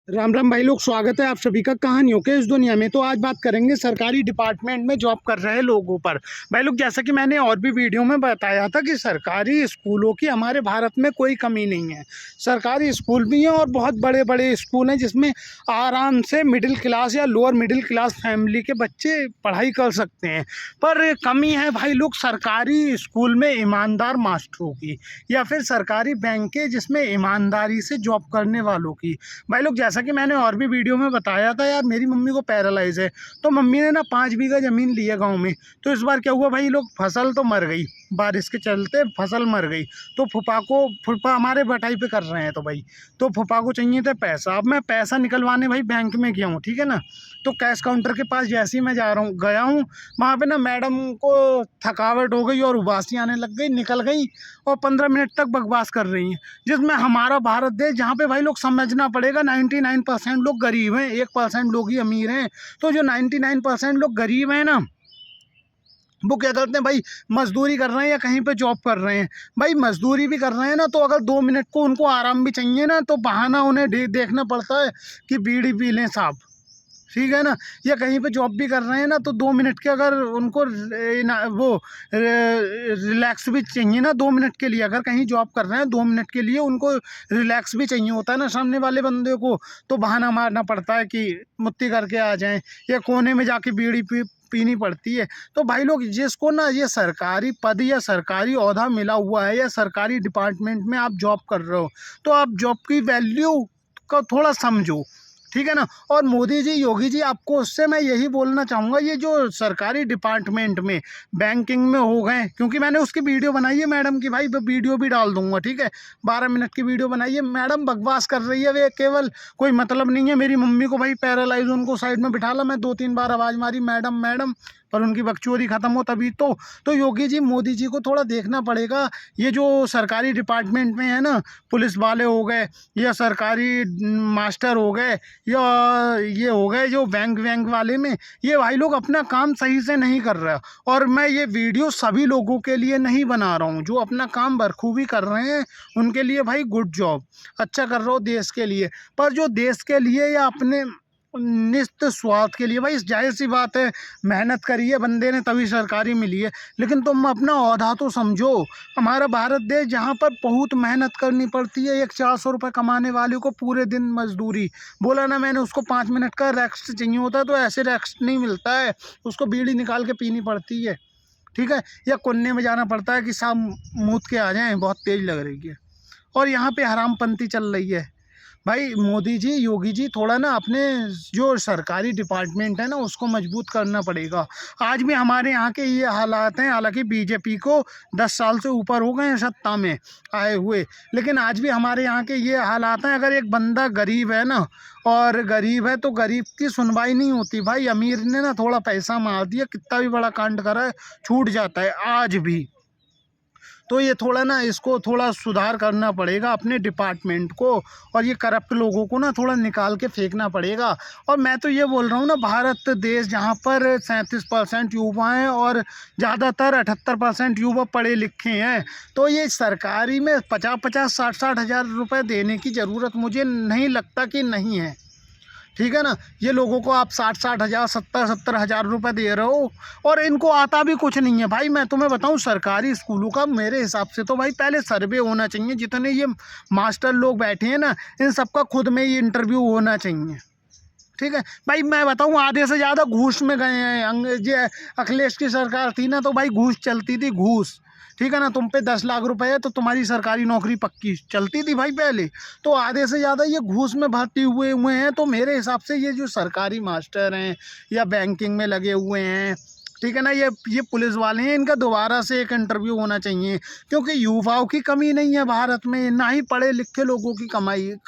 राम राम भाई लोग, स्वागत है आप सभी का कहानियों के इस दुनिया में। तो आज बात करेंगे सरकारी डिपार्टमेंट में जॉब कर रहे लोगों पर। भाई लोग, जैसा कि मैंने और भी वीडियो में बताया था कि सरकारी स्कूलों की हमारे भारत में कोई कमी नहीं है। सरकारी स्कूल भी हैं और बहुत बड़े बड़े स्कूल हैं जिसमें आराम से मिडिल क्लास या लोअर मिडिल क्लास फैमिली के बच्चे पढ़ाई कर सकते हैं। पर कमी है भाई लोग सरकारी स्कूल में ईमानदार मास्टरों की, या फिर सरकारी बैंकें जिसमें ईमानदारी से जॉब करने वालों की। भाई लोग, जैसा कि मैंने और भी वीडियो में बताया था यार, मेरी मम्मी को पैरालाइज है, तो मम्मी ने ना 5 बीघा ज़मीन ली है गाँव में। तो इस बार क्या हुआ भाई लोग, फसल तो मर गई, बारिश के चलते फसल मर गई। तो फूफा हमारे बटाई पे कर रहे हैं, तो भाई तो फूफा को चाहिए था पैसा। अब मैं पैसा निकलवाने भाई बैंक में गया हूँ, ठीक है ना। तो कैश काउंटर के पास जैसे ही मैं गया हूँ, वहाँ पे ना मैडम को थकावट हो गई और उबासी आने लग गई, निकल गई और 15 मिनट तक बकवास कर रही हैं। जिसमें हमारा भारत देश, जहाँ पे भाई लोग समझना पड़ेगा 99% लोग गरीब हैं, 1% लोग ही अमीर हैं। तो जो 99% लोग गरीब हैं ना, वो क्या करते हैं भाई, मजदूरी कर रहे हैं या कहीं पे जॉब कर रहे हैं। भाई मजदूरी भी कर रहे हैं ना, तो अगर 2 मिनट को उनको आराम भी चाहिए ना, तो बहाना उन्हें देखना पड़ता है कि बीड़ी पी लें साहब, ठीक है ना। या कहीं पे जॉब भी कर रहे हैं ना, तो 2 मिनट के अगर उनको रिलैक्स भी चाहिए ना, 2 मिनट के लिए अगर कहीं जॉब कर रहे हैं, 2 मिनट के लिए उनको रिलैक्स भी चाहिए होता है ना सामने वाले बंदे को, तो बहाना मारना पड़ता है कि मुत्ती करके आ जाएं, या कोने में जाके बीड़ी पीनी पड़ती है। तो भाई लोग, जिसको ना ये सरकारी पद या सरकारी ओहदा मिला हुआ है, या सरकारी डिपार्टमेंट में आप जॉब कर रहे हो, तो आप जॉब की वैल्यू को थोड़ा समझो, ठीक है ना। और मोदी जी, योगी जी, आपको उससे मैं यही बोलना चाहूँगा, ये जो सरकारी डिपार्टमेंट में बैंकिंग में हो गए, क्योंकि मैंने उसकी वीडियो बनाई है मैडम की, भाई वीडियो भी डाल दूंगा, ठीक है। 12 मिनट की वीडियो बनाई है, मैडम बकवास कर रही है, वे केवल कोई मतलब नहीं है। मेरी मम्मी को भाई पैरालाइज, उनको साइड में बिठा ला, मैं 2-3 बार आवाज़ मारी मैडम मैडम, पर उनकी बकचोदी ख़त्म हो तभी तो योगी जी, मोदी जी को थोड़ा देखना पड़ेगा। ये जो सरकारी डिपार्टमेंट में है ना, पुलिस वाले हो गए या सरकारी मास्टर हो गए, या ये हो गए जो बैंक वाले में, ये भाई लोग अपना काम सही से नहीं कर रहे। और मैं ये वीडियो सभी लोगों के लिए नहीं बना रहा हूँ, जो अपना काम बखूबी कर रहे हैं उनके लिए भाई गुड जॉब, अच्छा कर रहे हो देश के लिए। पर जो देश के लिए या अपने निस्त स्वार्थ के लिए, भाई जाहिर सी बात है, मेहनत करी है बंदे ने तभी सरकारी मिली है, लेकिन तुम अपना ओहदा तो समझो। हमारा भारत देश, जहाँ पर बहुत मेहनत करनी पड़ती है, एक 400 रुपये कमाने वाले को पूरे दिन मजदूरी, बोला ना मैंने, उसको 5 मिनट का रेस्ट चाहिए होता है, तो ऐसे रेस्ट नहीं मिलता है, उसको बीड़ी निकाल के पीनी पड़ती है, ठीक है। या कोने में जाना पड़ता है कि साहब मूत के आ जाएं, बहुत तेज़ लग रही है। और यहाँ पे हरामपंती चल रही है। भाई मोदी जी, योगी जी, थोड़ा ना अपने जो सरकारी डिपार्टमेंट है ना, उसको मजबूत करना पड़ेगा। आज भी हमारे यहाँ के ये हालात हैं, हालांकि बीजेपी को 10 साल से ऊपर हो गए हैं सत्ता में आए हुए, लेकिन आज भी हमारे यहाँ के ये हालात हैं। अगर एक बंदा गरीब है ना, और गरीब है, तो गरीब की सुनवाई नहीं होती भाई। अमीर ने ना थोड़ा पैसा मार दिया, कितना भी बड़ा कांड करा है, छूट जाता है आज भी। तो ये थोड़ा ना, इसको थोड़ा सुधार करना पड़ेगा अपने डिपार्टमेंट को, और ये करप्ट लोगों को ना थोड़ा निकाल के फेंकना पड़ेगा। और मैं तो ये बोल रहा हूँ ना, भारत देश जहाँ पर 37% युवा हैं और ज़्यादातर 78% युवा पढ़े लिखे हैं, तो ये सरकारी में 50-50, 60-60 हज़ार रुपये देने की ज़रूरत मुझे नहीं लगता कि नहीं है, ठीक है ना। ये लोगों को आप 60-60 हज़ार, 70-70 हज़ार रुपये दे रहे हो, और इनको आता भी कुछ नहीं है। भाई मैं तुम्हें बताऊं, सरकारी स्कूलों का मेरे हिसाब से तो भाई पहले सर्वे होना चाहिए, जितने ये मास्टर लोग बैठे हैं ना, इन सबका खुद में ही इंटरव्यू होना चाहिए, ठीक है। भाई मैं बताऊं, आधे से ज़्यादा घूस में गए हैं। ये अखिलेश की सरकार थी ना, तो भाई घूस चलती थी, घूस, ठीक है ना। तुम पे 10 लाख रुपए है तो तुम्हारी सरकारी नौकरी पक्की चलती थी भाई पहले। तो आधे से ज़्यादा ये घूस में भर्ती हुए हैं। तो मेरे हिसाब से ये जो सरकारी मास्टर हैं या बैंकिंग में लगे हुए हैं, ठीक है ना, ये पुलिस वाले हैं, इनका दोबारा से एक इंटरव्यू होना चाहिए, क्योंकि युवाओं की कमी नहीं है भारत में, ना ही पढ़े लिखे लोगों की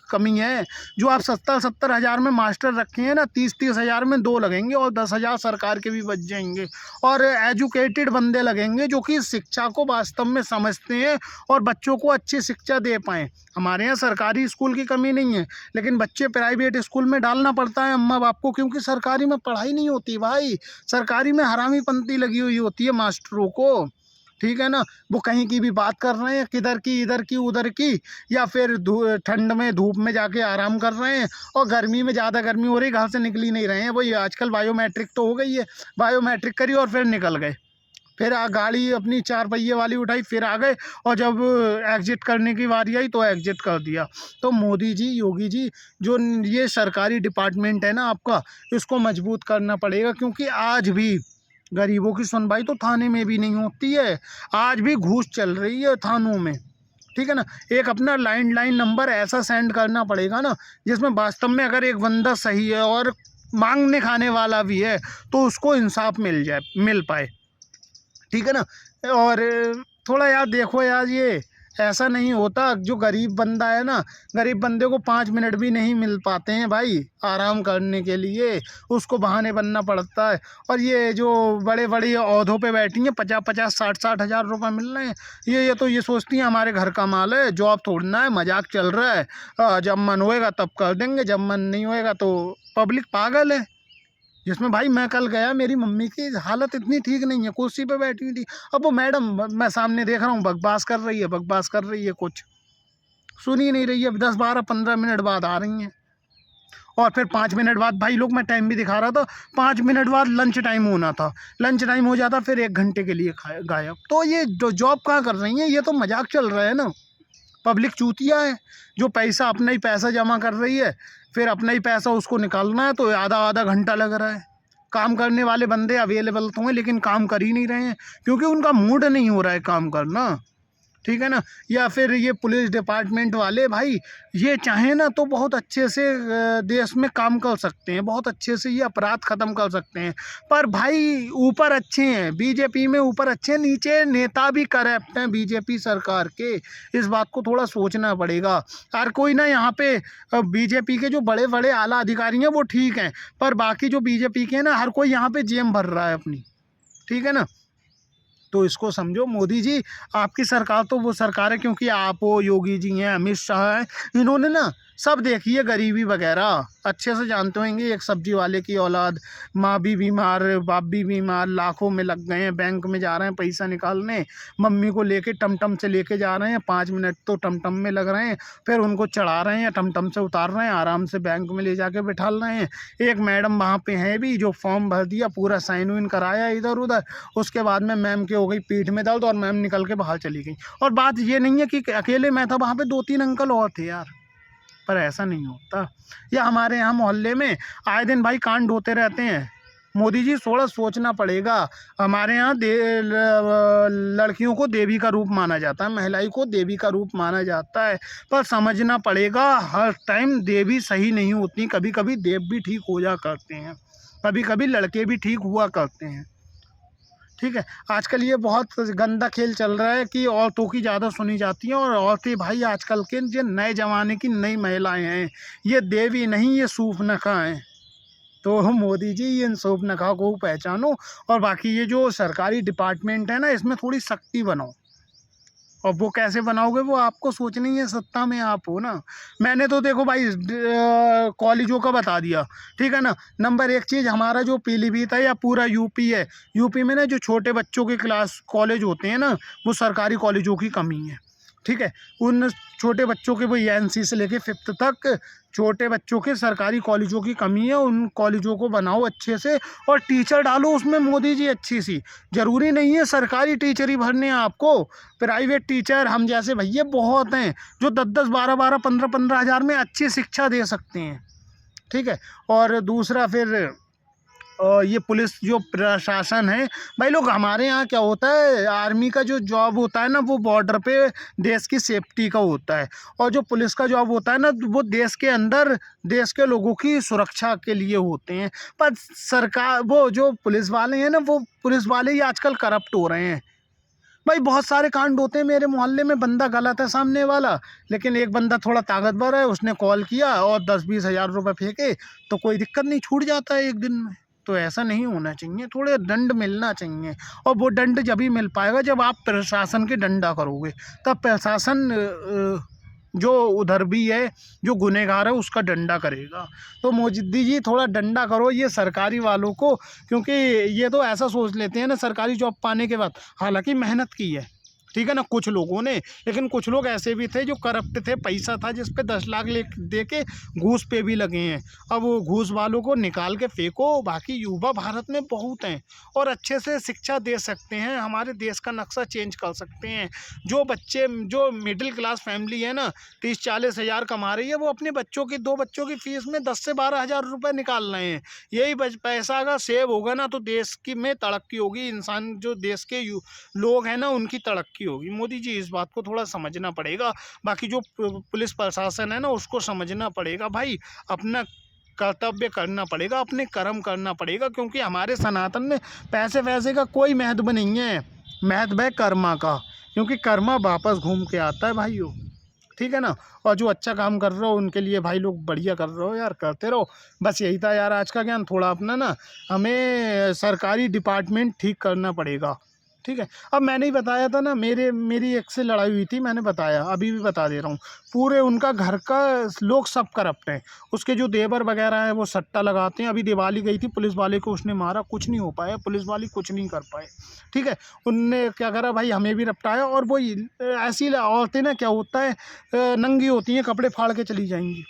कमी है। जो आप 70-70 हज़ार में मास्टर रखे हैं ना, 30-30 हज़ार में 2 लगेंगे, और 10 हज़ार सरकार के भी बच जाएंगे, और एजुकेटेड बंदे लगेंगे जो कि शिक्षा को वास्तव में समझते हैं और बच्चों को अच्छी शिक्षा दे पाएँ। हमारे यहाँ सरकारी स्कूल की कमी नहीं है, लेकिन बच्चे प्राइवेट स्कूल में डालना पड़ता है अम्मा बाप को, क्योंकि सरकारी में पढ़ाई नहीं होती भाई। सरकारी में हरामी पंक्ति लगी हुई होती है मास्टरों को। ठीक है ना। वो कहीं की भी बात कर रहे हैं, किधर की, इधर की, उधर की, या फिर ठंड में धूप में जाके आराम कर रहे हैं, और गर्मी में ज़्यादा गर्मी हो रही, घर से निकल ही नहीं रहे हैं। वही आजकल बायोमेट्रिक तो हो गई है, बायोमेट्रिक करी और फिर निकल गए। फिर गाड़ी अपनी 4 पहिए वाली उठाई, फिर आ गए, और जब एग्ज़िट करने की बारी आई तो एग्ज़िट कर दिया। तो मोदी जी, योगी जी, जो ये सरकारी डिपार्टमेंट है ना आपका, इसको मजबूत करना पड़ेगा, क्योंकि आज भी गरीबों की सुनवाई तो थाने में भी नहीं होती है। आज भी घूस चल रही है थानों में, ठीक है ना। एक अपना लैंडलाइन नंबर ऐसा सेंड करना पड़ेगा ना, जिसमें वास्तव में अगर एक बंदा सही है और मांगने खाने वाला भी है, तो उसको इंसाफ मिल पाए, ठीक है ना। और थोड़ा यार देखो यार, ये ऐसा नहीं होता। जो गरीब बंदा है ना, गरीब बंदे को 5 मिनट भी नहीं मिल पाते हैं भाई आराम करने के लिए, उसको बहाने बनना पड़ता है। और ये जो बड़े बड़े ओहदों पे बैठी हैं, 50-50, 60-60 हज़ार रुपये मिल रहे हैं, ये तो ये सोचती हैं हमारे घर का माल है, जॉब थोड़ना है, मजाक चल रहा है, जब मन होएगा तब कर देंगे, जब मन नहीं होएगा तो पब्लिक पागल है। जिसमें भाई मैं कल गया, मेरी मम्मी की हालत इतनी ठीक नहीं है, कुर्सी पे बैठी हुई थी, अब वो मैडम, मैं सामने देख रहा हूँ, बकवास कर रही है, बकवास कर रही है, कुछ सुन ही नहीं रही है। 10-12-15 मिनट बाद आ रही हैं, और फिर 5 मिनट बाद, भाई लोग मैं टाइम भी दिखा रहा था, 5 मिनट बाद लंच टाइम होना था, लंच टाइम हो जाता, फिर 1 घंटे के लिए गायब। तो ये जो जॉब कहाँ कर रही हैं, ये तो मजाक चल रहा है ना। पब्लिक चूतिया है, जो पैसा अपना ही पैसा जमा कर रही है, फिर अपना ही पैसा उसको निकालना है, तो आधा आधा घंटा लग रहा है। काम करने वाले बंदे अवेलेबल तो हैं, लेकिन काम कर ही नहीं रहे हैं, क्योंकि उनका मूड नहीं हो रहा है काम करना, ठीक है ना। या फिर ये पुलिस डिपार्टमेंट वाले भाई, ये चाहें ना तो बहुत अच्छे से देश में काम कर सकते हैं, बहुत अच्छे से ये अपराध ख़त्म कर सकते हैं। पर भाई ऊपर अच्छे हैं, बीजेपी में ऊपर अच्छे हैं, नीचे नेता भी करप्ट हैं बीजेपी सरकार के। इस बात को थोड़ा सोचना पड़ेगा। हर कोई ना यहाँ पे बीजेपी के जो बड़े बड़े आला अधिकारी हैं वो ठीक हैं, पर बाकी जो बीजेपी के हैं ना, हर कोई यहाँ पे जेब भर रहा है अपनी, ठीक है ना। तो इसको समझो मोदी जी, आपकी सरकार तो वो सरकार है, क्योंकि आप हो, योगी जी हैं, अमित शाह हैं, इन्होंने ना सब देखी है गरीबी वगैरह, अच्छे से जानते होंगे। एक सब्जी वाले की औलाद, माँ भी बीमार, बाप भी बीमार, लाखों में लग गए हैं, बैंक में जा रहे हैं पैसा निकालने, मम्मी को लेके टमटम से लेके जा रहे हैं, 5 मिनट तो टमटम में लग रहे हैं, फिर उनको चढ़ा रहे हैं, टमटम से उतार रहे हैं, आराम से बैंक में ले जाके बिठाल रहे हैं। एक मैडम वहाँ पे हैं भी, जो फॉर्म भर दिया, पूरा साइन वाइन कराया इधर उधर, उसके बाद में मैम के हो गई पीठ में दर्द, और मैम निकल के बाहर चली गई। और बात ये नहीं है कि अकेले मैं था, वहाँ पे 2-3 अंकल और थे यार, पर ऐसा नहीं होता। या हमारे यहाँ मोहल्ले में आए दिन भाई कांड होते रहते हैं। मोदी जी थोड़ा सोचना पड़ेगा। हमारे यहाँ लड़कियों को देवी का रूप माना जाता है, महिलाई को देवी का रूप माना जाता है, पर समझना पड़ेगा हर टाइम देवी सही नहीं होती, कभी कभी देव भी ठीक हो जा करते हैं, कभी कभी लड़के भी ठीक हुआ करते हैं, ठीक है। आजकल ये बहुत गंदा खेल चल रहा है कि औरतों की ज़्यादा सुनी जाती हैं, और औरतें भाई आजकल के जो नए ज़माने की नई महिलाएं हैं, ये देवी नहीं, ये सूफनखा हैं। तो मोदी जी इन सूफनखा को पहचानो, और बाकी ये जो सरकारी डिपार्टमेंट है ना, इसमें थोड़ी सख्ती बनाओ। और वो कैसे बनाओगे, वो आपको सोचनी है, सत्ता में आप हो ना। मैंने तो देखो भाई कॉलेजों का बता दिया, ठीक है ना। नंबर 1 चीज़, हमारा जो पीलीभीत है या पूरा यूपी है, यूपी में ना जो छोटे बच्चों के क्लास कॉलेज होते हैं ना, वो सरकारी कॉलेजों की कमी है, ठीक है। उन छोटे बच्चों के, वो एनसी से लेके 5th तक छोटे बच्चों के सरकारी कॉलेजों की कमी है, उन कॉलेजों को बनाओ अच्छे से, और टीचर डालो उसमें मोदी जी अच्छी सी। ज़रूरी नहीं है सरकारी टीचर ही भरने हैं आपको, प्राइवेट टीचर हम जैसे भैया बहुत हैं, जो 10-10, 12-12, 15-15 हज़ार में अच्छी शिक्षा दे सकते हैं, ठीक है। और दूसरा फिर ये पुलिस जो प्रशासन है भाई, लोग हमारे यहाँ क्या होता है, आर्मी का जो जॉब होता है ना, वो बॉर्डर पे देश की सेफ्टी का होता है, और जो पुलिस का जॉब होता है ना, वो देश के अंदर देश के लोगों की सुरक्षा के लिए होते हैं। पर सरकार, वो जो पुलिस वाले हैं ना, वो पुलिस वाले ही आजकल करप्ट हो रहे हैं भाई। बहुत सारे कांड होते हैं मेरे मोहल्ले में, बंदा गलत है सामने वाला, लेकिन एक बंदा थोड़ा ताकतवर है, उसने कॉल किया और 10-20 हज़ार रुपये फेंके, तो कोई दिक्कत नहीं, छूट जाता है एक दिन में। तो ऐसा नहीं होना चाहिए, थोड़े दंड मिलना चाहिए, और वो दंड जब ही मिल पाएगा जब आप प्रशासन की डंडा करोगे, तब प्रशासन जो उधर भी है, जो गुनहगार है उसका डंडा करेगा। तो मोदी जी थोड़ा डंडा करो ये सरकारी वालों को, क्योंकि ये तो ऐसा सोच लेते हैं ना सरकारी जॉब पाने के बाद, हालांकि मेहनत की है, ठीक है ना, कुछ लोगों ने, लेकिन कुछ लोग ऐसे भी थे जो करप्ट थे, पैसा था जिस पे 10 लाख ले दे के घूस पे भी लगे हैं। अब वो घूस वालों को निकाल के फेंको, बाकी युवा भारत में बहुत हैं और अच्छे से शिक्षा दे सकते हैं, हमारे देश का नक्शा चेंज कर सकते हैं। जो बच्चे जो मिडिल क्लास फैमिली है ना 30-40 हज़ार कमा रही है, वो अपने बच्चों की 2 बच्चों की फीस में 10 से 12 हज़ार रुपये निकाल रहे हैं। यही पैसा अगर सेव होगा ना तो देश की में तरक्की होगी, इंसान जो देश के लोग हैं ना उनकी तरक्की होगी। मोदी जी इस बात को थोड़ा समझना पड़ेगा। बाकी जो पुलिस प्रशासन है ना उसको समझना पड़ेगा भाई, अपना कर्तव्य करना पड़ेगा, अपने कर्म करना पड़ेगा, क्योंकि हमारे सनातन में पैसे वैसे का कोई महत्व नहीं है, महत्व है कर्मा का, क्योंकि कर्मा वापस घूम के आता है भाइयों, ठीक है ना। और जो अच्छा काम कर रहे हो उनके लिए भाई लोग बढ़िया कर रहे हो यार, करते रहो। बस यही था यार आज का ज्ञान, थोड़ा अपना ना हमें सरकारी डिपार्टमेंट ठीक करना पड़ेगा, ठीक है। अब मैंने ही बताया था ना, मेरी एक से लड़ाई हुई थी, मैंने बताया, अभी भी बता दे रहा हूँ। पूरे उनका घर का लोग सब करप्ट हैं, उसके जो देवर वगैरह हैं वो सट्टा लगाते हैं। अभी दिवाली गई थी, पुलिस वाले को उसने मारा, कुछ नहीं हो पाया, पुलिस वाले कुछ नहीं कर पाए, ठीक है। उनने क्या करा भाई, हमें भी रपटाया। और वो ऐसी औरतें ना क्या होता है नंगी होती हैं, कपड़े फाड़ के चली जाएंगी,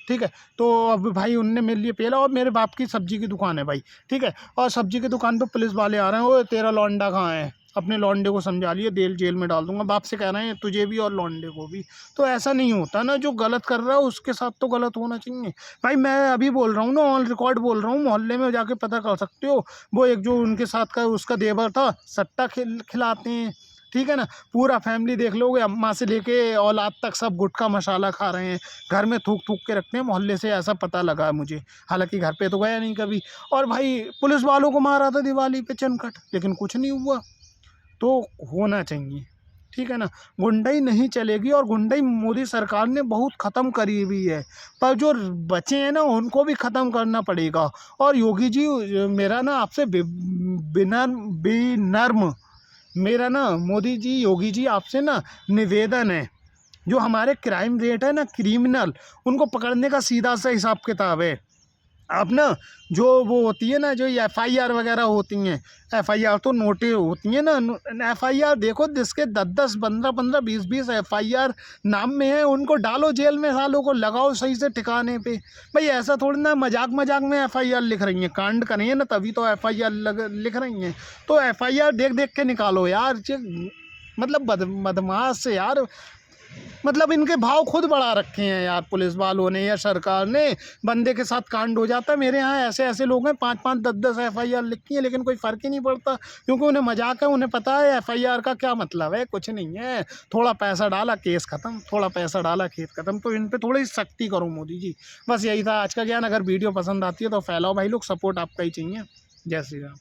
ठीक है। तो अब भाई उनने मेरे लिए पेला, और मेरे बाप की सब्जी की दुकान है भाई, ठीक है। और सब्जी की दुकान पे पुलिस वाले आ रहे हैं, वो तेरा लौंडा कहाँ है, अपने लौंडे को समझा लिए, जेल में डाल दूंगा। बाप से कह रहे हैं तुझे भी और लौंडे को भी। तो ऐसा नहीं होता ना, जो गलत कर रहा है उसके साथ तो गलत होना चाहिए भाई। मैं अभी बोल रहा हूँ ना, ऑन रिकॉर्ड बोल रहा हूँ, मोहल्ले में जाके पता कर सकते हो। वो एक जो उनके साथ का उसका देवर था, सट्टा खिलाते हैं, ठीक है ना। पूरा फैमिली देख लोगे, अम्मा से लेके औलाद तक सब गुटखा मसाला खा रहे हैं, घर में थूक थूक के रखते हैं। मोहल्ले से ऐसा पता लगा है मुझे, हालांकि घर पे तो गया नहीं कभी। और भाई पुलिस वालों को मारा था दिवाली पे चनखट, लेकिन कुछ नहीं हुआ। तो होना चाहिए, ठीक है ना। गुंडाई नहीं चलेगी, और गुंडाई मोदी सरकार ने बहुत ख़त्म करी हुई है, पर जो बचे हैं ना उनको भी ख़त्म करना पड़ेगा। और योगी जी मेरा ना आपसे विनम्र मेरा ना मोदी जी, योगी जी आपसे ना निवेदन है, जो हमारे क्राइम रेट है ना, क्रिमिनल, उनको पकड़ने का सीधा सा हिसाब किताब है। आप ना जो वो होती है ना, जो FIR वगैरह होती हैं, FIR तो नोटें होती हैं ना, FIR देखो जिसके 10-10, 15-15, 20-20 FIR नाम में है, उनको डालो जेल में, सालों को लगाओ सही से ठिकाने पे। भाई ऐसा थोड़ी ना मजाक मजाक में FIR लिख रही हैं, कांड करें ना तभी तो FIR लिख रही हैं। तो FIR देख देख के निकालो यार, मतलब बदमाश से यार, मतलब इनके भाव खुद बढ़ा रखे हैं यार पुलिस वालों ने या सरकार ने। बंदे के साथ कांड हो जाता है, मेरे यहाँ ऐसे ऐसे लोग हैं 5-5, 10-10 FIR लिखी है, लेकिन कोई फ़र्क ही नहीं पड़ता, क्योंकि उन्हें मजाक है, उन्हें पता है FIR का क्या मतलब है, कुछ नहीं है। थोड़ा पैसा डाला केस ख़त्म, थोड़ा पैसा डाला केस ख़त्म। तो इन पर थोड़ी सख्ती करो मोदी जी। बस यही था आज का ज्ञान। अगर वीडियो पसंद आती है तो फैलाओ भाई लोग, सपोर्ट आपका ही चाहिए। जय श्री राम।